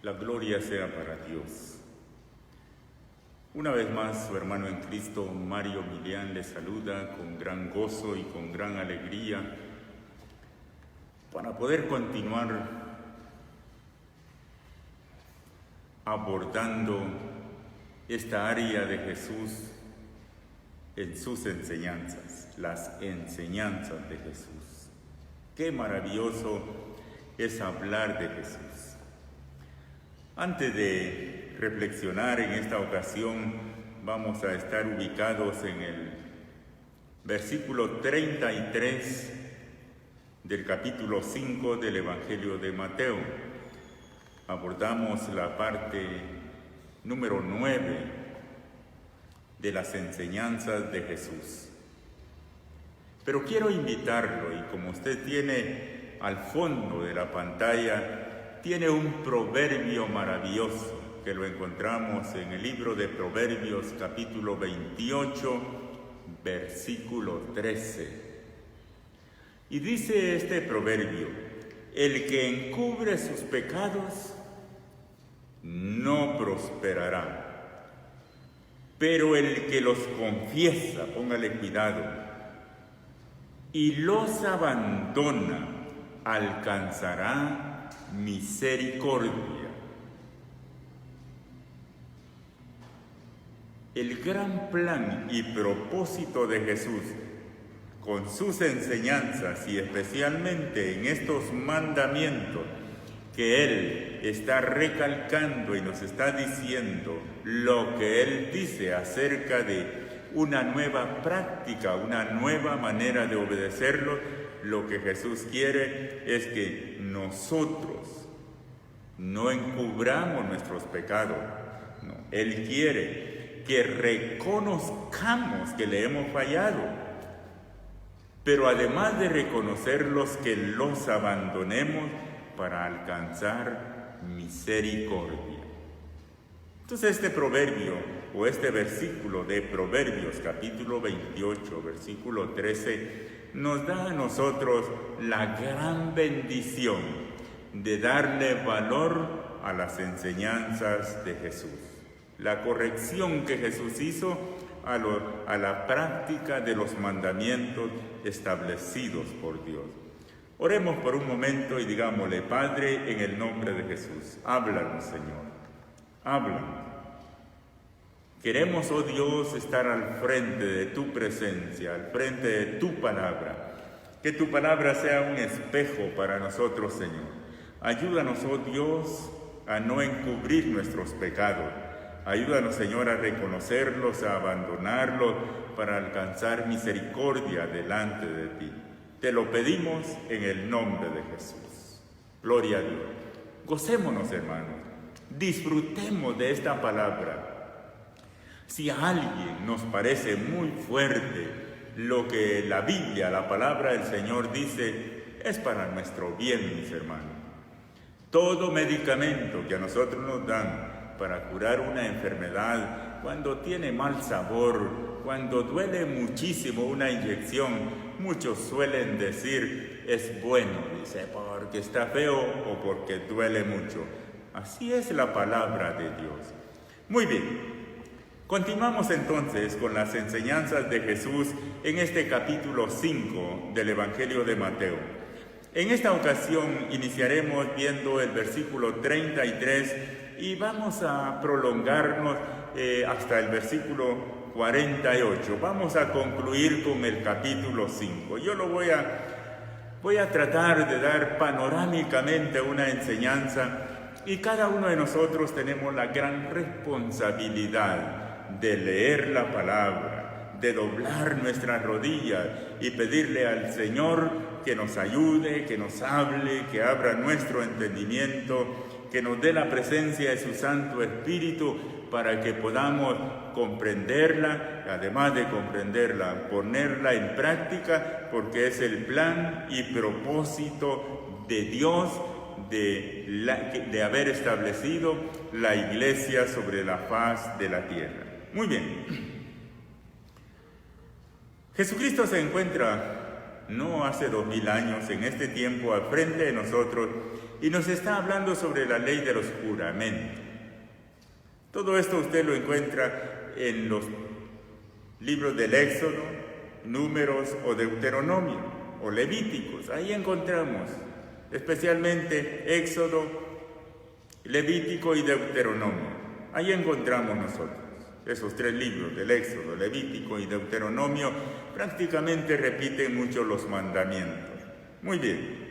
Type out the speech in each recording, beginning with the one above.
La gloria sea para Dios. Una vez más, su hermano en Cristo, Mario Milián, le saluda con gran gozo y con gran alegría para poder continuar abordando esta área de Jesús en sus enseñanzas, las enseñanzas de Jesús. Qué maravilloso es hablar de Jesús. Antes de reflexionar en esta ocasión, vamos a estar ubicados en el versículo 33 del capítulo 5 del Evangelio de Mateo. Abordamos la parte número 9 de las enseñanzas de Jesús. Pero quiero invitarlo, y como usted tiene al fondo de la pantalla, tiene un proverbio maravilloso que lo encontramos en el libro de Proverbios, capítulo 28, versículo 13. Y dice este proverbio: el que encubre sus pecados no prosperará, pero el que los confiesa, póngale cuidado, y los abandona, alcanzará misericordia. El gran plan y propósito de Jesús con sus enseñanzas y especialmente en estos mandamientos que Él está recalcando y nos está diciendo lo que Él dice acerca de una nueva práctica, una nueva manera de obedecerlo. Lo que Jesús quiere es que nosotros no encubramos nuestros pecados. No, Él quiere que reconozcamos que le hemos fallado, pero además de reconocerlos, que los abandonemos para alcanzar misericordia. Entonces este proverbio o este versículo de Proverbios capítulo 28, versículo 13, nos da a nosotros la gran bendición de darle valor a las enseñanzas de Jesús. La corrección que Jesús hizo a la práctica de los mandamientos establecidos por Dios. Oremos por un momento y digámosle: Padre, en el nombre de Jesús, háblanos, Señor, háblanos. Queremos, oh Dios, estar al frente de tu presencia, al frente de tu palabra. Que tu palabra sea un espejo para nosotros, Señor. Ayúdanos, oh Dios, a no encubrir nuestros pecados. Ayúdanos, Señor, a reconocerlos, a abandonarlos, para alcanzar misericordia delante de ti. Te lo pedimos en el nombre de Jesús. Gloria a Dios. Gocémonos, hermanos. Disfrutemos de esta palabra. Si a alguien nos parece muy fuerte lo que la Biblia, la palabra del Señor dice, es para nuestro bien, mis hermanos. Todo medicamento que a nosotros nos dan para curar una enfermedad, cuando tiene mal sabor, cuando duele muchísimo una inyección, muchos suelen decir es bueno, dice, porque está feo o porque duele mucho. Así es la palabra de Dios. Muy bien. Continuamos entonces con las enseñanzas de Jesús en este capítulo 5 del Evangelio de Mateo. En esta ocasión iniciaremos viendo el versículo 33 y vamos a prolongarnos hasta el versículo 48. Vamos a concluir con el capítulo 5. Yo lo voy a tratar de dar panorámicamente una enseñanza, y cada uno de nosotros tenemos la gran responsabilidad de leer la palabra, de doblar nuestras rodillas y pedirle al Señor que nos ayude, que nos hable, que abra nuestro entendimiento, que nos dé la presencia de su Santo Espíritu para que podamos comprenderla, además de comprenderla, ponerla en práctica, porque es el plan y propósito de Dios de haber establecido la iglesia sobre la faz de la tierra. Muy bien. Jesucristo se encuentra no hace 2000 años en este tiempo al frente de nosotros y nos está hablando sobre la ley de los juramentos. Todo esto usted lo encuentra en los libros del Éxodo, Números o Deuteronomio o Levíticos. Ahí encontramos especialmente Éxodo, Levítico y Deuteronomio. Ahí encontramos nosotros esos 3 libros del Éxodo, Levítico y Deuteronomio. Prácticamente repiten mucho los mandamientos. Muy bien.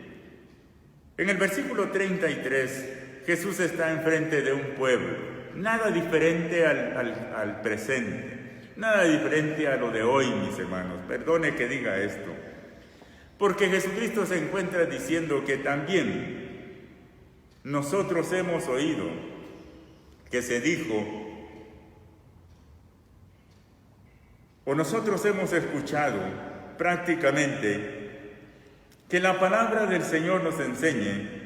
En el versículo 33, Jesús está enfrente de un pueblo. Nada diferente al presente, nada diferente a lo de hoy, mis hermanos. Perdone que diga esto, porque Jesucristo se encuentra diciendo que también nosotros hemos oído que se dijo, o nosotros hemos escuchado prácticamente que la palabra del Señor nos enseñe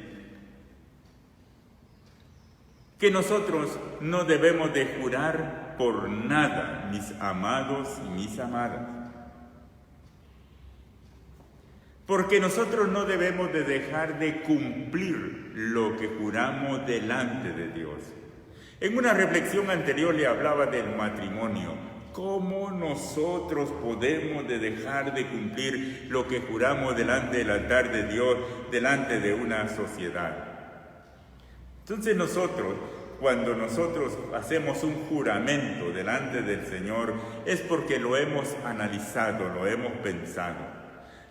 que nosotros no debemos de jurar por nada, mis amados y mis amadas. Porque nosotros no debemos de dejar de cumplir lo que juramos delante de Dios. En una reflexión anterior le hablaba del matrimonio. ¿Cómo nosotros podemos de dejar de cumplir lo que juramos delante del altar de Dios, delante de una sociedad? Entonces cuando nosotros hacemos un juramento delante del Señor, es porque lo hemos analizado, lo hemos pensado.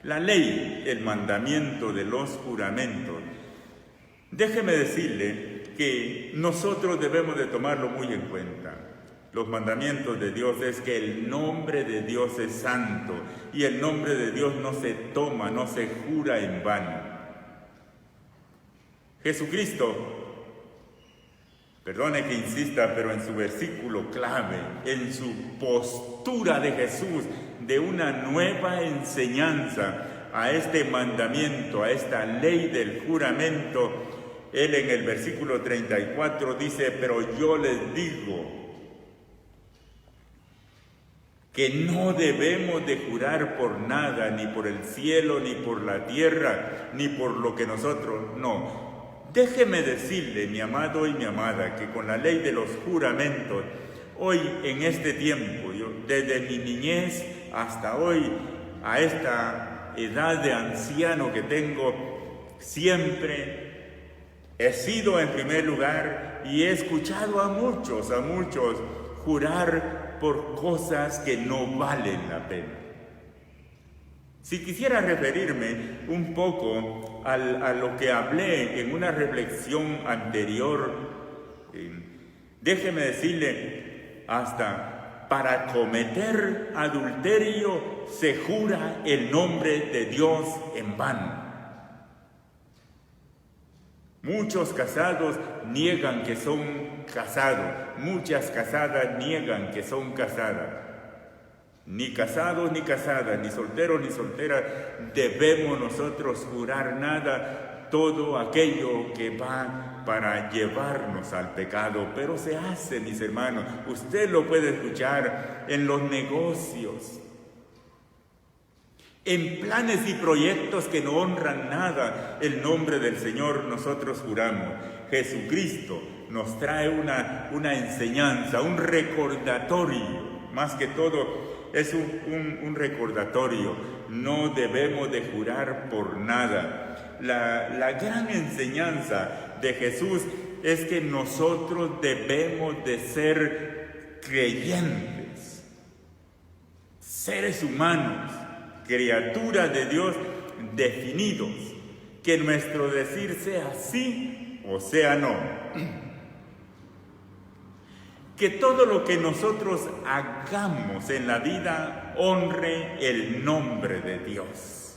La ley, el mandamiento de los juramentos, déjeme decirle que nosotros debemos de tomarlo muy en cuenta. Los mandamientos de Dios es que el nombre de Dios es santo y el nombre de Dios no se toma, no se jura en vano. Jesucristo, perdone que insista, pero en su versículo clave, en su postura de Jesús, de una nueva enseñanza a este mandamiento, a esta ley del juramento, él en el versículo 34 dice, pero yo les digo que no debemos de jurar por nada, ni por el cielo, ni por la tierra, ni por lo que nosotros, no. Déjeme decirle, mi amado y mi amada, que con la ley de los juramentos, hoy en este tiempo, yo desde mi niñez hasta hoy, a esta edad de anciano que tengo, siempre he sido en primer lugar y he escuchado a muchos jurar por cosas que no valen la pena. Si quisiera referirme un poco a lo que hablé en una reflexión anterior, déjeme decirle, hasta para cometer adulterio se jura el nombre de Dios en vano. Muchos casados niegan que son casados, muchas casadas niegan que son casadas. Ni casados ni casadas, ni solteros ni solteras, debemos nosotros jurar nada, todo aquello que va para llevarnos al pecado. Pero se hace, mis hermanos, usted lo puede escuchar en los negocios, en planes y proyectos que no honran nada el nombre del Señor, nosotros juramos. Jesucristo nos trae una enseñanza, un recordatorio, más que todo, es un recordatorio. No debemos de jurar por nada. La gran enseñanza de Jesús es que nosotros debemos de ser creyentes, seres humanos, criaturas de Dios definidos, que nuestro decir sea sí o sea no. Que todo lo que nosotros hagamos en la vida honre el nombre de Dios.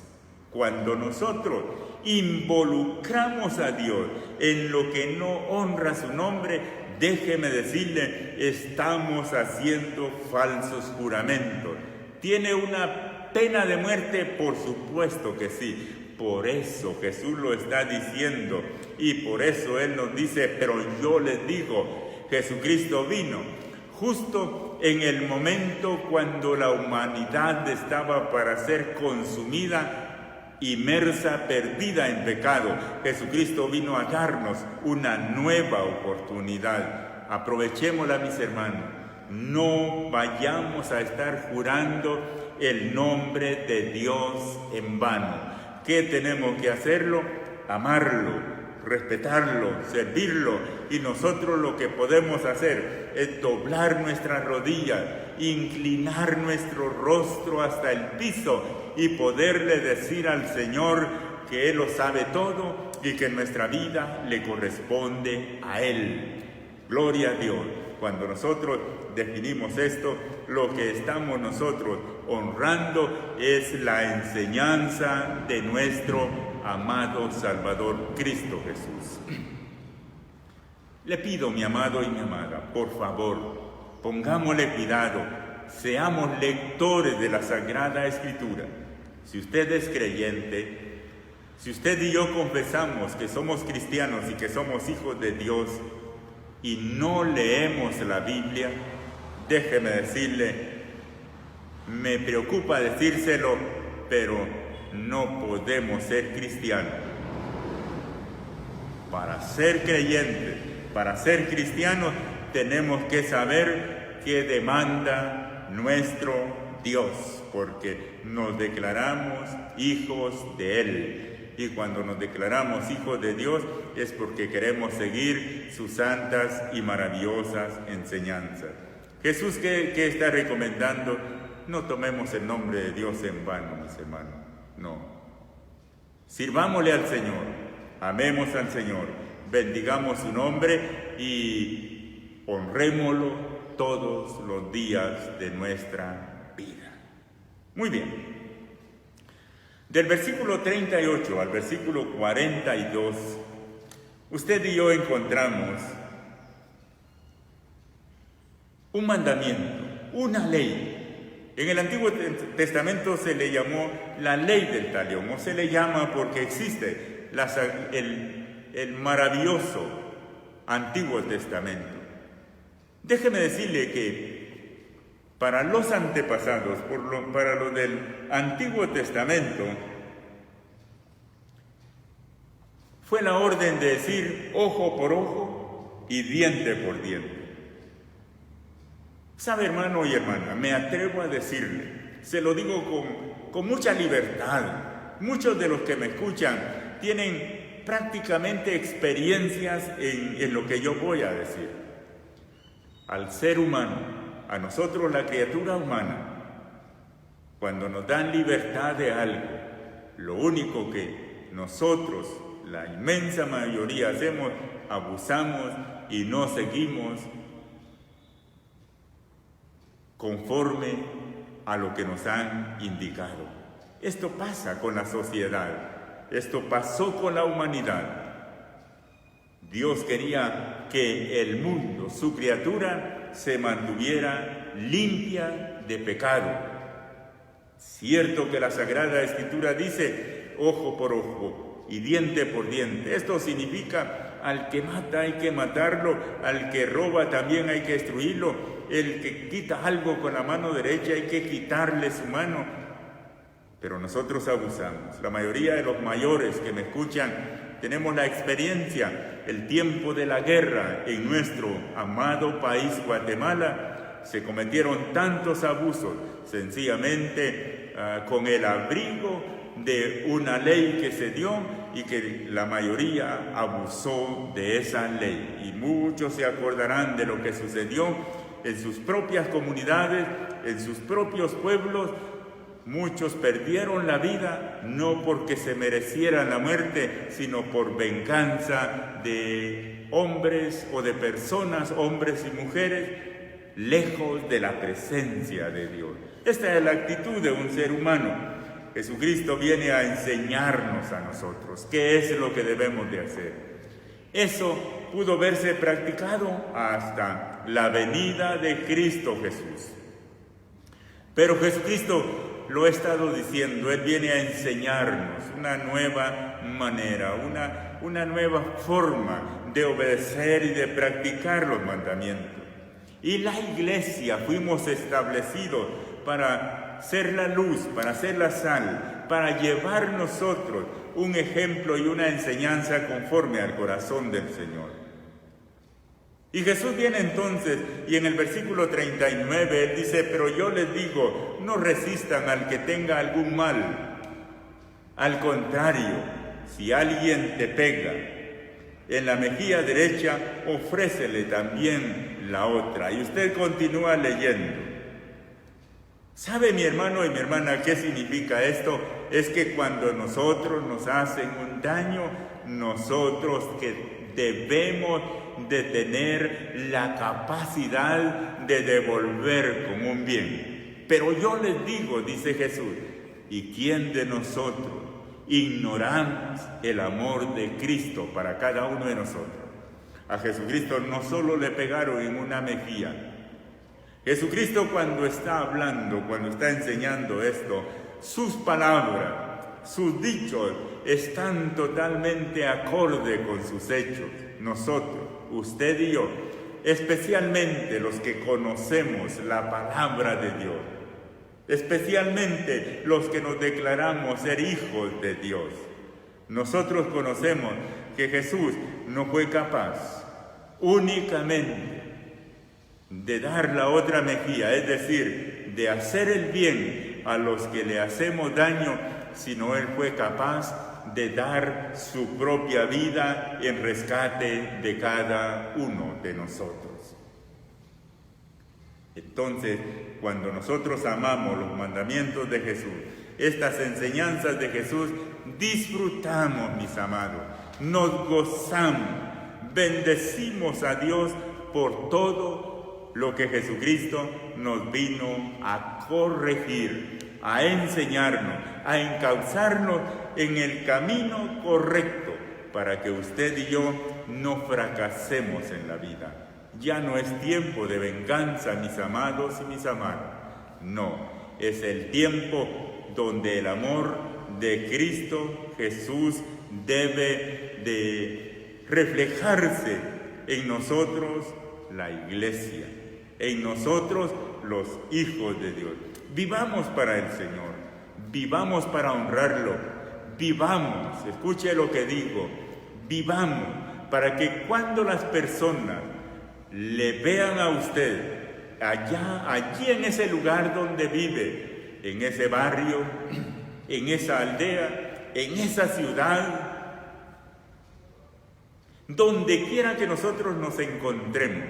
Cuando nosotros involucramos a Dios en lo que no honra su nombre, déjeme decirle, estamos haciendo falsos juramentos. ¿Tiene una pena de muerte? Por supuesto que sí. Por eso Jesús lo está diciendo y por eso Él nos dice, pero yo les digo, Jesucristo vino justo en el momento cuando la humanidad estaba para ser consumida inmersa, perdida en pecado. Jesucristo vino a darnos una nueva oportunidad. Aprovechémosla, mis hermanos. No vayamos a estar jurando el nombre de Dios en vano. ¿Qué tenemos que hacerlo? Amarlo, respetarlo, servirlo, y nosotros lo que podemos hacer es doblar nuestras rodillas, inclinar nuestro rostro hasta el piso y poderle decir al Señor que Él lo sabe todo y que nuestra vida le corresponde a Él. Gloria a Dios. Cuando nosotros definimos esto, lo que estamos nosotros honrando es la enseñanza de nuestro amado Salvador Cristo Jesús. Le pido, mi amado y mi amada, por favor, pongámosle cuidado, seamos lectores de la Sagrada Escritura. Si usted es creyente, si usted y yo confesamos que somos cristianos y que somos hijos de Dios y no leemos la Biblia, déjeme decirle, me preocupa decírselo, pero no podemos ser cristianos. Para ser creyentes, para ser cristianos, tenemos que saber qué demanda nuestro Dios, porque nos declaramos hijos de Él. Y cuando nos declaramos hijos de Dios es porque queremos seguir sus santas y maravillosas enseñanzas. Jesús, ¿qué está recomendando? No tomemos el nombre de Dios en vano, mis hermanos. No. Sirvámosle al Señor, amemos al Señor, bendigamos su nombre y honrémoslo todos los días de nuestra vida. Muy bien. Del versículo 38 al versículo 42, usted y yo encontramos un mandamiento, una ley. En el Antiguo Testamento se le llamó la ley del talión, o se le llama porque existe el maravilloso Antiguo Testamento. Déjeme decirle que para los antepasados, para los del Antiguo Testamento, fue la orden de decir ojo por ojo y diente por diente. ¿Sabe, hermano y hermana? Me atrevo a decirle, se lo digo con mucha libertad. Muchos de los que me escuchan tienen prácticamente experiencias en lo que yo voy a decir. Al ser humano, a nosotros la criatura humana, cuando nos dan libertad de algo, lo único que nosotros, la inmensa mayoría, hacemos, abusamos y no seguimos conforme a lo que nos han indicado. Esto pasa con la sociedad, esto pasó con la humanidad. Dios quería que el mundo, su criatura, se mantuviera limpia de pecado. Cierto que la Sagrada Escritura dice ojo por ojo y diente por diente. Esto significa al que mata hay que matarlo, al que roba también hay que destruirlo, el que quita algo con la mano derecha hay que quitarle su mano. Pero nosotros abusamos. La mayoría de los mayores que me escuchan tenemos la experiencia, el tiempo de la guerra en nuestro amado país Guatemala. Se cometieron tantos abusos, sencillamente con el abrigo de una ley que se dio y que la mayoría abusó de esa ley. Y muchos se acordarán de lo que sucedió en sus propias comunidades, en sus propios pueblos. Muchos perdieron la vida no porque se merecieran la muerte, sino por venganza de hombres o de personas, hombres y mujeres, lejos de la presencia de Dios. Esta es la actitud de un ser humano. Jesucristo viene a enseñarnos a nosotros qué es lo que debemos de hacer. Eso pudo verse practicado hasta la venida de Cristo Jesús. Pero Jesucristo lo he estado diciendo, Él viene a enseñarnos una nueva manera, una nueva forma de obedecer y de practicar los mandamientos. Y la iglesia fuimos establecidos para ser la luz, para ser la sal, para llevar nosotros un ejemplo y una enseñanza conforme al corazón del Señor. Y Jesús viene entonces, y en el versículo 39, Él dice: pero yo les digo, no resistan al que tenga algún mal. Al contrario, si alguien te pega en la mejilla derecha, ofrécele también la otra. Y usted continúa leyendo. ¿Sabe, mi hermano y mi hermana, qué significa esto? Es que cuando nosotros nos hacen un daño, nosotros que debemos de tener la capacidad de devolver con un bien. Pero yo les digo, dice Jesús, ¿y quién de nosotros ignoramos el amor de Cristo para cada uno de nosotros? A Jesucristo no solo le pegaron en una mejilla. Jesucristo, cuando está hablando, cuando está enseñando esto, sus palabras, sus dichos están totalmente acorde con sus hechos. Nosotros, usted y yo, especialmente los que conocemos la palabra de Dios, especialmente los que nos declaramos ser hijos de Dios, nosotros conocemos que Jesús no fue capaz únicamente de dar la otra mejilla, es decir, de hacer el bien a los que le hacemos daño, sino Él fue capaz de dar su propia vida en rescate de cada uno de nosotros. Entonces, cuando nosotros amamos los mandamientos de Jesús, estas enseñanzas de Jesús, disfrutamos, mis amados, nos gozamos, bendecimos a Dios por todo lo que Jesucristo nos vino a corregir, a enseñarnos, a encauzarnos en el camino correcto para que usted y yo no fracasemos en la vida. Ya no es tiempo de venganza, mis amados y mis amadas. No, es el tiempo donde el amor de Cristo Jesús debe de reflejarse en nosotros, la iglesia, en nosotros, los hijos de Dios. Vivamos para el Señor, vivamos para honrarlo, vivamos, escuche lo que digo, vivamos para que cuando las personas le vean a usted allí en ese lugar donde vive, en ese barrio, en esa aldea, en esa ciudad, donde quiera que nosotros nos encontremos,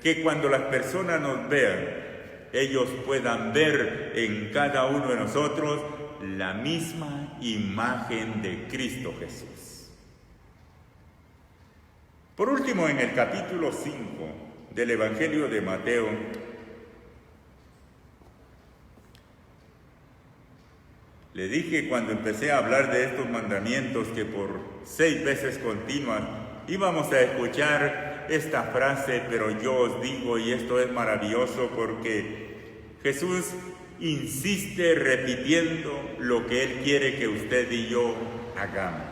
que cuando las personas nos vean, ellos puedan ver en cada uno de nosotros la misma imagen de Cristo Jesús. Por último, en el capítulo 5 del Evangelio de Mateo, le dije cuando empecé a hablar de estos mandamientos que por 6 veces continuas íbamos a escuchar esta frase, pero yo os digo, y esto es maravilloso porque Jesús insiste repitiendo lo que Él quiere que usted y yo hagamos.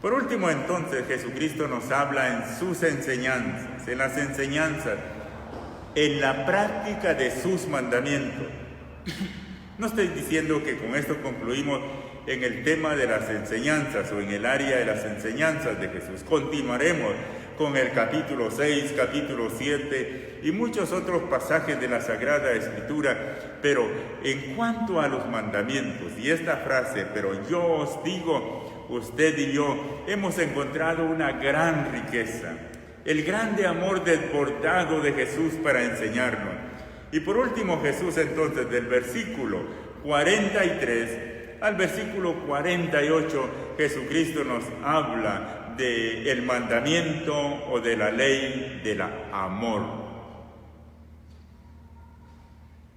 Por último, entonces, Jesucristo nos habla en sus enseñanzas, en las enseñanzas, en la práctica de sus mandamientos. No estoy diciendo que con esto concluimos en el tema de las enseñanzas o en el área de las enseñanzas de Jesús. Continuaremos con el capítulo 6, capítulo 7 y muchos otros pasajes de la Sagrada Escritura. Pero en cuanto a los mandamientos y esta frase, pero yo os digo, usted y yo hemos encontrado una gran riqueza, el grande amor desbordado de Jesús para enseñarnos. Y por último, Jesús entonces del versículo 43 al versículo 48, Jesucristo nos habla del mandamiento o de la ley del amor.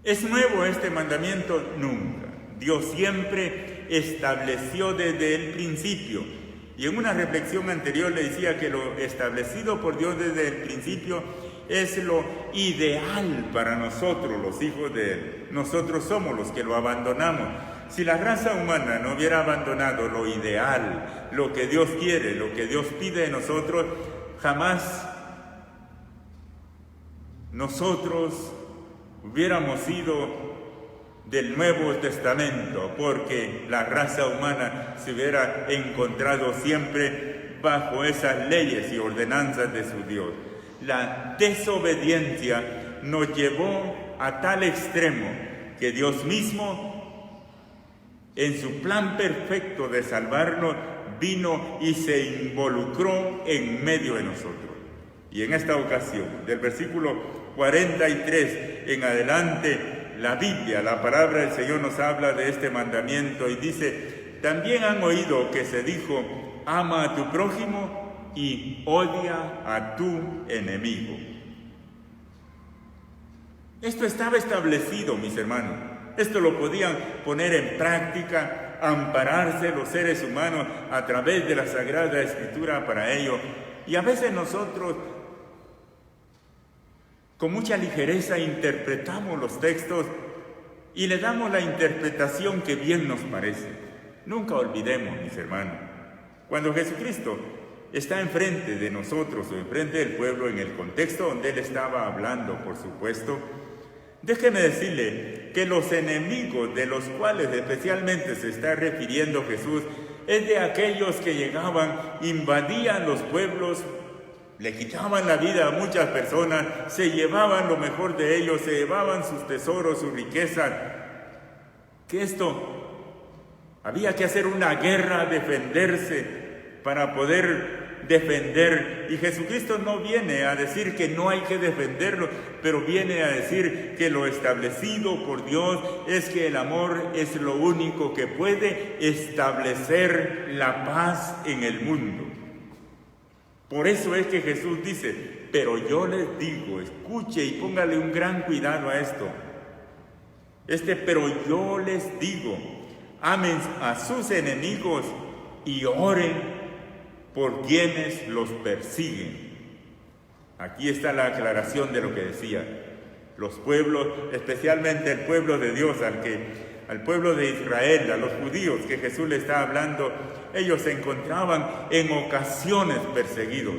¿Es nuevo este mandamiento? Nunca. Dios siempre estableció desde el principio. Y en una reflexión anterior le decía que lo establecido por Dios desde el principio es lo ideal para nosotros, los hijos de Él. Nosotros somos los que lo abandonamos. Si la raza humana no hubiera abandonado lo ideal, lo que Dios quiere, lo que Dios pide de nosotros, jamás nosotros hubiéramos sido del Nuevo Testamento, porque la raza humana se hubiera encontrado siempre bajo esas leyes y ordenanzas de su Dios. La desobediencia nos llevó a tal extremo que Dios mismo, en su plan perfecto de salvarnos, vino y se involucró en medio de nosotros. Y en esta ocasión, del versículo 43 en adelante, la Biblia, la palabra del Señor nos habla de este mandamiento y dice: también han oído que se dijo, ama a tu prójimo y odia a tu enemigo. Esto estaba establecido, mis hermanos. Esto lo podían poner en práctica, ampararse los seres humanos a través de la Sagrada Escritura para ello. Y a veces nosotros, con mucha ligereza, interpretamos los textos y le damos la interpretación que bien nos parece. Nunca olvidemos, mis hermanos, cuando Jesucristo está enfrente de nosotros o enfrente del pueblo, en el contexto donde Él estaba hablando, por supuesto, déjeme decirle que los enemigos de los cuales especialmente se está refiriendo Jesús es de aquellos que llegaban, invadían los pueblos, le quitaban la vida a muchas personas, se llevaban lo mejor de ellos, se llevaban sus tesoros, sus riquezas. Que esto había que hacer una guerra, defenderse para poder defender. Y Jesucristo no viene a decir que no hay que defenderlo, pero viene a decir que lo establecido por Dios es que el amor es lo único que puede establecer la paz en el mundo. Por eso es que Jesús dice: pero yo les digo, escuche y póngale un gran cuidado a esto. Pero yo les digo, amen a sus enemigos y oren por quienes los persiguen. Aquí está la aclaración de lo que decía. Los pueblos, especialmente el pueblo de Dios, al pueblo de Israel, a los judíos que Jesús le está hablando, ellos se encontraban en ocasiones perseguidos.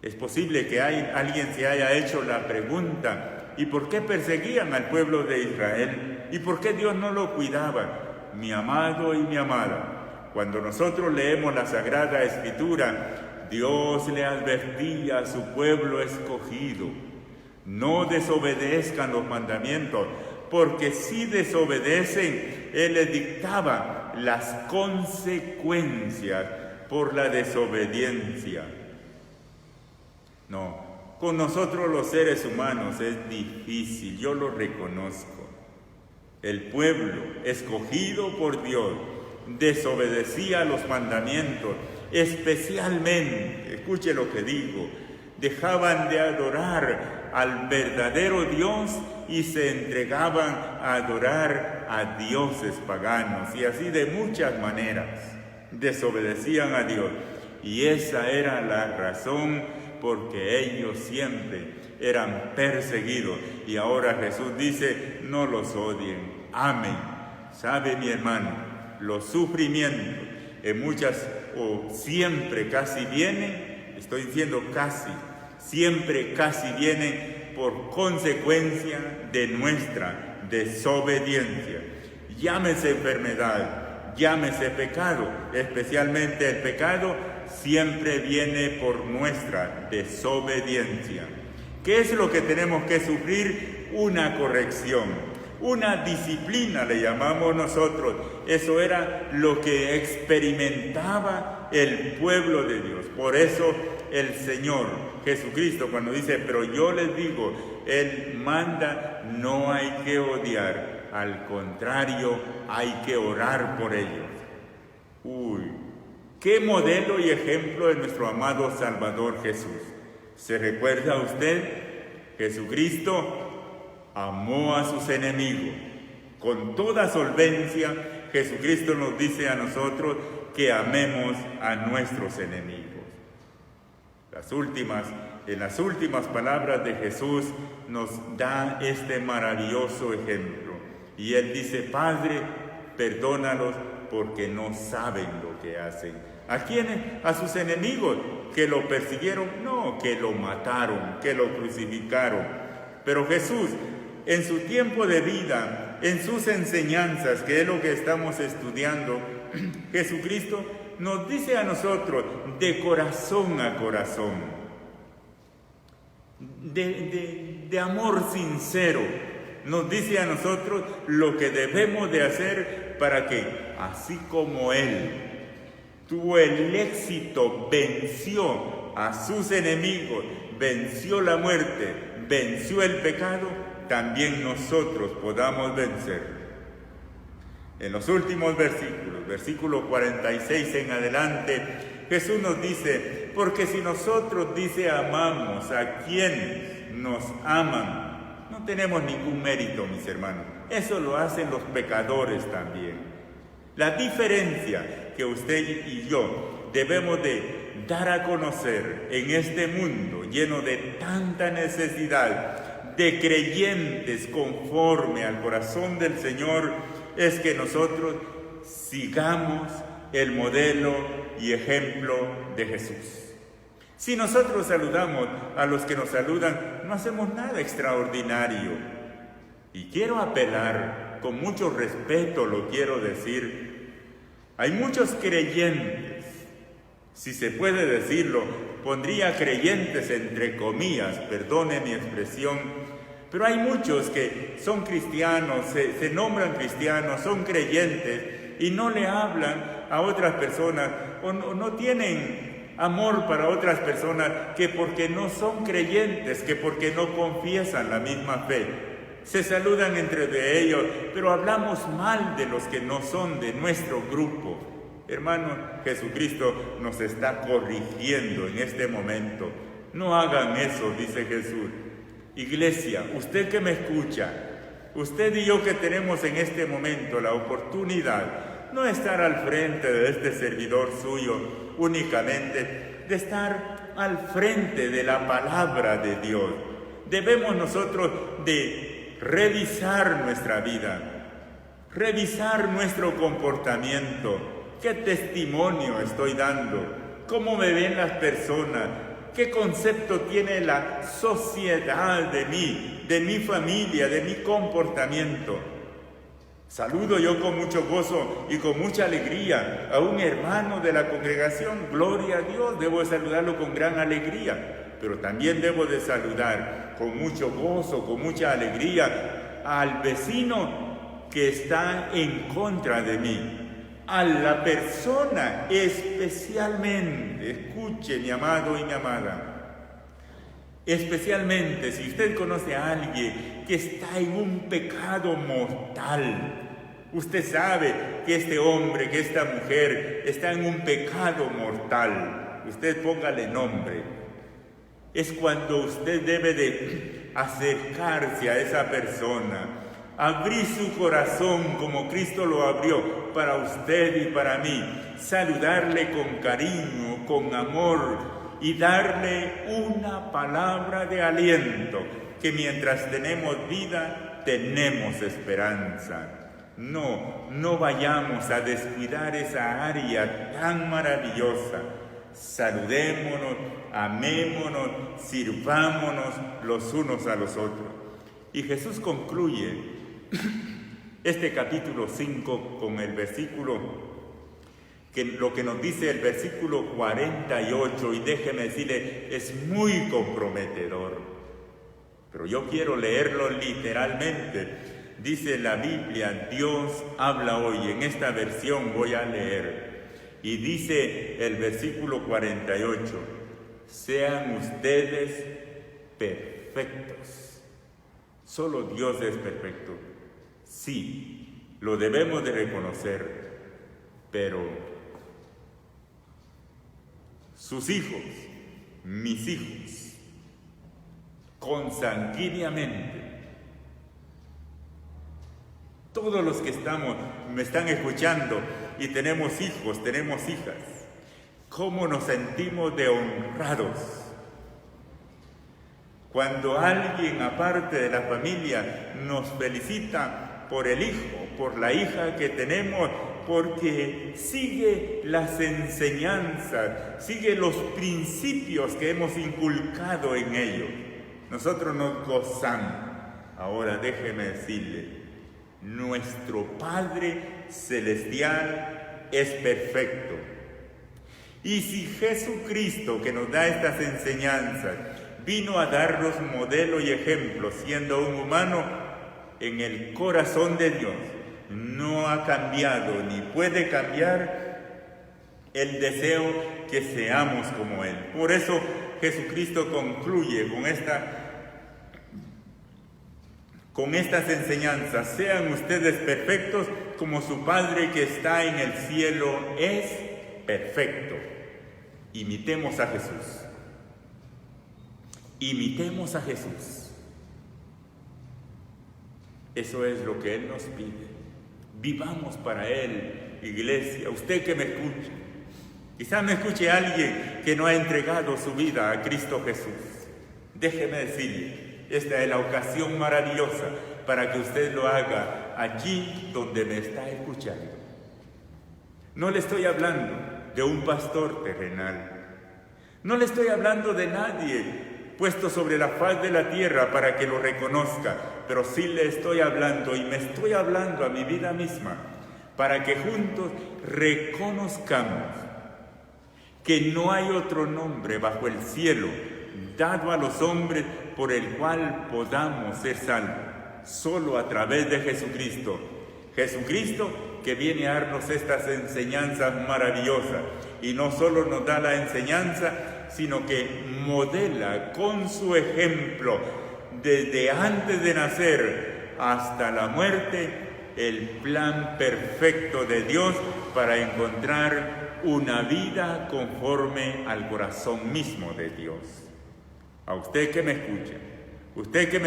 Es posible que alguien se haya hecho la pregunta: ¿y por qué perseguían al pueblo de Israel? ¿Y por qué Dios no lo cuidaba? Mi amado y mi amada, cuando nosotros leemos la Sagrada Escritura, Dios le advertía a su pueblo escogido: no desobedezcan los mandamientos, porque si desobedecen, Él les dictaba las consecuencias por la desobediencia. No, con nosotros los seres humanos es difícil, yo lo reconozco. El pueblo escogido por Dios desobedecía los mandamientos, especialmente, escuche lo que digo, dejaban de adorar al verdadero Dios y se entregaban a adorar a dioses paganos, y así de muchas maneras desobedecían a Dios. Y esa era la razón porque ellos siempre eran perseguidos. Y ahora Jesús dice: no los odien, amen. ¿Sabe, mi hermano? Los sufrimientos en muchas o siempre casi vienen, estoy diciendo casi, siempre casi vienen por consecuencia de nuestra desobediencia. Llámese enfermedad, llámese pecado, especialmente el pecado siempre viene por nuestra desobediencia. ¿Qué es lo que tenemos que sufrir? Una corrección, una disciplina le llamamos nosotros. Eso era lo que experimentaba el pueblo de Dios. Por eso el Señor Jesucristo, cuando dice: pero yo les digo, Él manda, no hay que odiar, al contrario, hay que orar por ellos. Qué modelo y ejemplo de nuestro amado Salvador Jesús. ¿Se recuerda usted? Jesucristo amó a sus enemigos. Con toda solvencia, Jesucristo nos dice a nosotros que amemos a nuestros enemigos. En las últimas palabras de Jesús nos da este maravilloso ejemplo. Y Él dice: Padre, perdónalos porque no saben lo que hacen. ¿A quiénes? A sus enemigos, que lo persiguieron, no, que lo mataron, que lo crucificaron. Pero Jesús, en su tiempo de vida, en sus enseñanzas, que es lo que estamos estudiando, Jesucristo nos dice a nosotros de corazón a corazón, de amor sincero, nos dice a nosotros lo que debemos de hacer para que, así como Él tuvo el éxito, venció a sus enemigos, venció la muerte, venció el pecado, también nosotros podamos vencer. En los últimos versículos, versículo 46 en adelante, Jesús nos dice, porque si nosotros, dice, amamos a quienes nos aman, no tenemos ningún mérito, mis hermanos. Eso lo hacen los pecadores también. La diferencia que usted y yo debemos de dar a conocer en este mundo lleno de tanta necesidad de creyentes conforme al corazón del Señor, es que nosotros sigamos el modelo y ejemplo de Jesús. Si nosotros saludamos a los que nos saludan, no hacemos nada extraordinario. Y quiero apelar, con mucho respeto lo quiero decir, hay muchos creyentes, si se puede decirlo, pondría creyentes entre comillas, perdone mi expresión, pero hay muchos que son cristianos, se nombran cristianos, son creyentes y no le hablan a otras personas o no tienen amor para otras personas, que porque no son creyentes, que porque no confiesan la misma fe. Se saludan entre ellos, pero hablamos mal de los que no son de nuestro grupo. Hermanos, Jesucristo nos está corrigiendo en este momento. No hagan eso, dice Jesús. Iglesia, usted que me escucha, usted y yo que tenemos en este momento la oportunidad, no estar al frente de este servidor suyo únicamente, de estar al frente de la palabra de Dios. Debemos nosotros de revisar nuestra vida, revisar nuestro comportamiento. ¿Qué testimonio estoy dando? ¿Cómo me ven las personas? ¿Qué concepto tiene la sociedad de mí, de mi familia, de mi comportamiento? Saludo yo con mucho gozo y con mucha alegría a un hermano de la congregación. Gloria a Dios, debo de saludarlo con gran alegría. Pero también debo de saludar con mucho gozo, con mucha alegría al vecino que está en contra de mí. A la persona especialmente, escuche mi amado y mi amada, especialmente si usted conoce a alguien que está en un pecado mortal, usted sabe que este hombre, que esta mujer está en un pecado mortal, usted póngale nombre. Es cuando usted debe de acercarse a esa persona, abrir su corazón como Cristo lo abrió para usted y para mí, saludarle con cariño, con amor y darle una palabra de aliento, que mientras tenemos vida, tenemos esperanza. No vayamos a descuidar esa área tan maravillosa. Saludémonos, amémonos, sirvámonos los unos a los otros. Y Jesús concluye este capítulo 5 con el versículo, que lo que nos dice el versículo 48, y déjeme decirle, es muy comprometedor. Pero yo quiero leerlo literalmente. Dice la Biblia, Dios habla hoy, en esta versión voy a leer. Y dice el versículo 48, sean ustedes perfectos. Solo Dios es perfecto. Sí, lo debemos de reconocer, pero sus hijos, mis hijos, consanguíneamente, todos los que me están escuchando y tenemos hijos, tenemos hijas, ¿cómo nos sentimos de honrados cuando alguien aparte de la familia nos felicita por el hijo, por la hija que tenemos, porque sigue las enseñanzas, sigue los principios que hemos inculcado en ellos? Nosotros nos gozamos. Ahora déjeme decirle, Nuestro Padre Celestial es perfecto. Y si Jesucristo, que nos da estas enseñanzas, vino a darnos modelo y ejemplo, siendo un humano, en el corazón de Dios no ha cambiado ni puede cambiar el deseo que seamos como Él. Por eso Jesucristo concluye con estas enseñanzas: sean ustedes perfectos como su Padre que está en el cielo es perfecto. Imitemos a Jesús. Imitemos a Jesús. Eso es lo que Él nos pide. Vivamos para Él, iglesia. Usted que me escucha, quizá me escuche alguien que no ha entregado su vida a Cristo Jesús. Déjeme decirle, esta es la ocasión maravillosa para que usted lo haga allí donde me está escuchando. No le estoy hablando de un pastor terrenal. No le estoy hablando de nadie puesto sobre la faz de la tierra para que lo reconozca, pero sí le estoy hablando, y me estoy hablando a mi vida misma, para que juntos reconozcamos que no hay otro nombre bajo el cielo dado a los hombres por el cual podamos ser salvos, solo a través de Jesucristo. Jesucristo que viene a darnos estas enseñanzas maravillosas, y no solo nos da la enseñanza, sino que modela con su ejemplo, desde antes de nacer hasta la muerte, el plan perfecto de Dios para encontrar una vida conforme al corazón mismo de Dios. A usted que me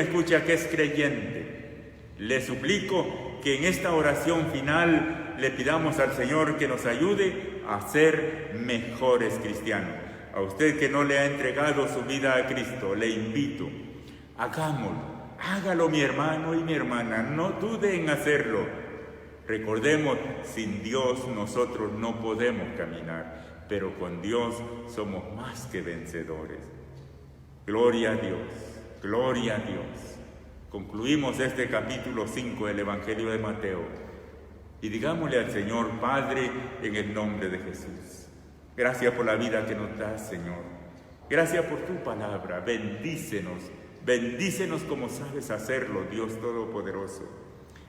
escucha que es creyente, le suplico que en esta oración final le pidamos al Señor que nos ayude a ser mejores cristianos. A usted que no le ha entregado su vida a Cristo, le invito, hagámoslo, hágalo mi hermano y mi hermana, no dude en hacerlo. Recordemos, sin Dios nosotros no podemos caminar, pero con Dios somos más que vencedores. Gloria a Dios, gloria a Dios. Concluimos este capítulo 5 del Evangelio de Mateo y digámosle al Señor: Padre, en el nombre de Jesús, gracias por la vida que nos das, Señor. Gracias por tu palabra. Bendícenos, bendícenos como sabes hacerlo, Dios Todopoderoso.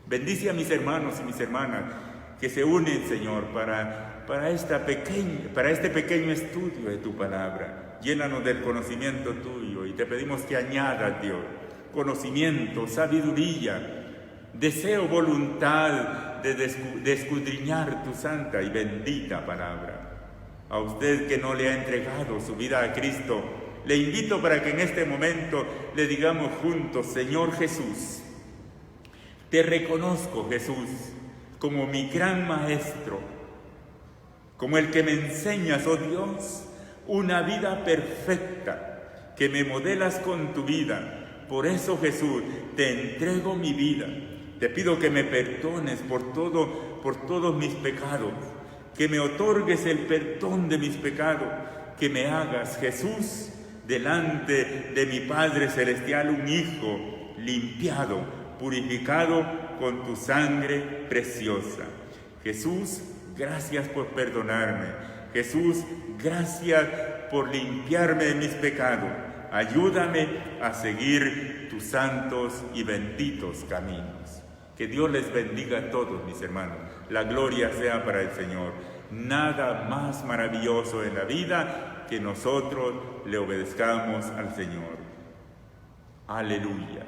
Bendice a mis hermanos y mis hermanas que se unen, Señor, para este pequeño estudio de tu palabra. Llénanos del conocimiento tuyo y te pedimos que añadas, Dios, conocimiento, sabiduría, deseo, voluntad de escudriñar tu santa y bendita palabra. A usted que no le ha entregado su vida a Cristo, le invito para que en este momento le digamos juntos: Señor Jesús, te reconozco, Jesús, como mi gran maestro, como el que me enseñas, oh Dios, una vida perfecta, que me modelas con tu vida. Por eso, Jesús, te entrego mi vida. Te pido que me perdones por todos mis pecados, que me otorgues el perdón de mis pecados, que me hagas, Jesús, delante de mi Padre Celestial, un hijo limpiado, purificado con tu sangre preciosa. Jesús, gracias por perdonarme. Jesús, gracias por limpiarme de mis pecados. Ayúdame a seguir tus santos y benditos caminos. Que Dios les bendiga a todos, mis hermanos. La gloria sea para el Señor. Nada más maravilloso en la vida que nosotros le obedezcamos al Señor. Aleluya.